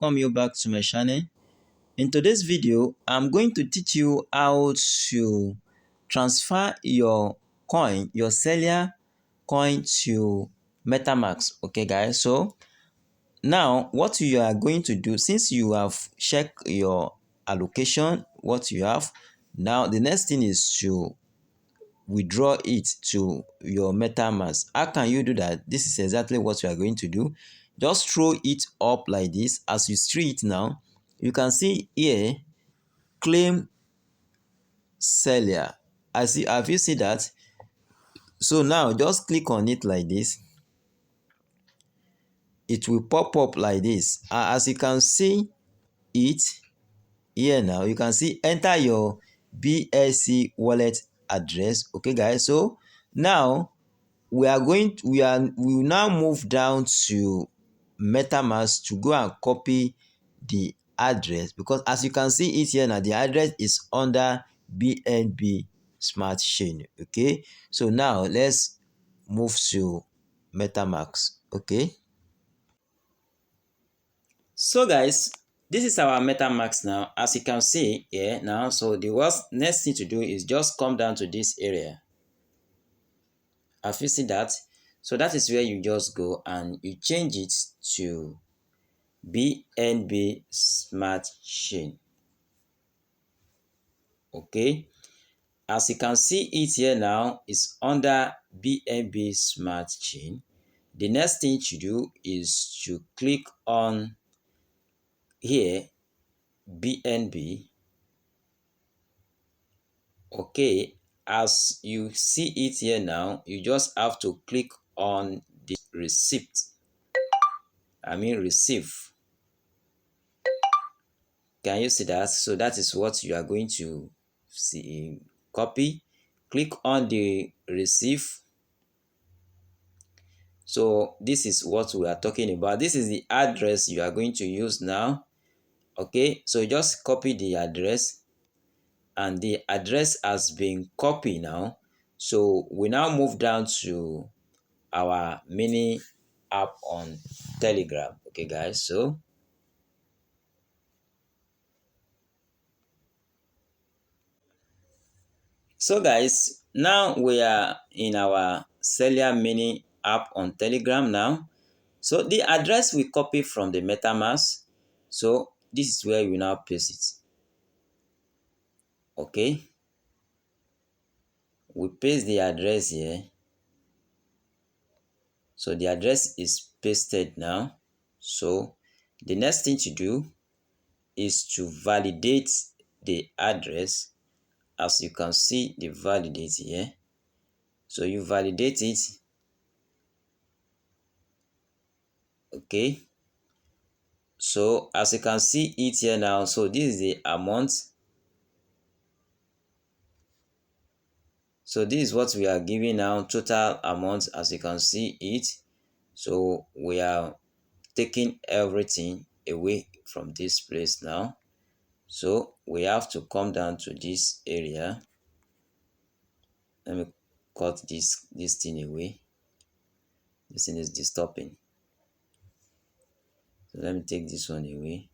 welcome you back to my channel. In today's video, I'm going to teach you how to transfer your coin, your Celia coin to metamask. Okay guys, so now what you are going to do, since you have checked your allocation, what you have, now the next thing is to withdraw it to your metamask. How can you do that? This is exactly what you are going to do. Just throw it up like this. As you throw it now, you can see here claim Celia. Have you seen that? So now just click on it like this. It will pop up like this. As you can see it here now, you can see enter your BSC wallet address. Okay guys, so now we will now move down to metamask to go and copy the address, because as you can see it here now, the address is under BNB smart chain. Okay, so now let's move to metamask. Okay, so guys, this is our metamask now. As you can see here now, so the next thing to do is just come down to this area. Have you seen that? So that is where you just go and you change it to BNB Smart Chain. Okay. As you can see it here now, is under BNB Smart Chain. The next thing to do is to click on here, BNB. Okay. As you see it here now, you just have to click on the receive. Can you see that? So that is what you are going to see. Copy, click on the receive. So this is what we are talking about. This is the address you are going to use now. Okay, so just copy the address, and the address has been copied now. So we now move down to our mini app on Telegram. Okay guys, so guys, now we are in our Celia mini app on Telegram now. So the address we copy from the metamask. So this is where we now paste it. Okay, we paste the address here. So the address is pasted now. So the next thing to do is to validate the address. As you can see, the validate here. So you validate it. Okay, so as you can see it here now, so this is the amount. So this is what we are giving now, total amount, as you can see it. So we are taking everything away from this place now. So we have to come down to this area. Let me cut this thing away. This thing is disturbing. So let me take this one away.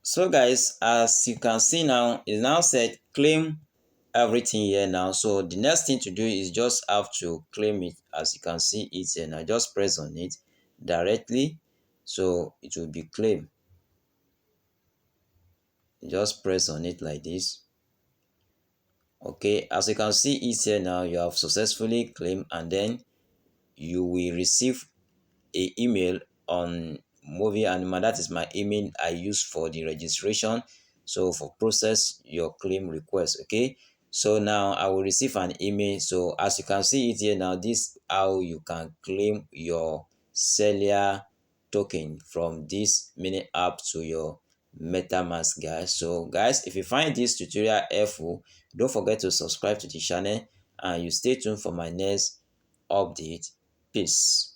So guys, as you can see now, it now said claim everything here now. So the next thing to do is just have to claim it. As you can see it here now, just press on it directly, so it will be claimed. Just press on it like this. Okay, as you can see it here now, you have successfully claimed, and then you will receive a email on Movie Anima. That is my email I use for the registration, so for process your claim request. Okay, so now I will receive an email. So as you can see it here now, this how you can claim your Celia token from this mini app to your metamask, guys. So guys, if you find this tutorial helpful, don't forget to subscribe to the channel, and you stay tuned for my next update. Peace.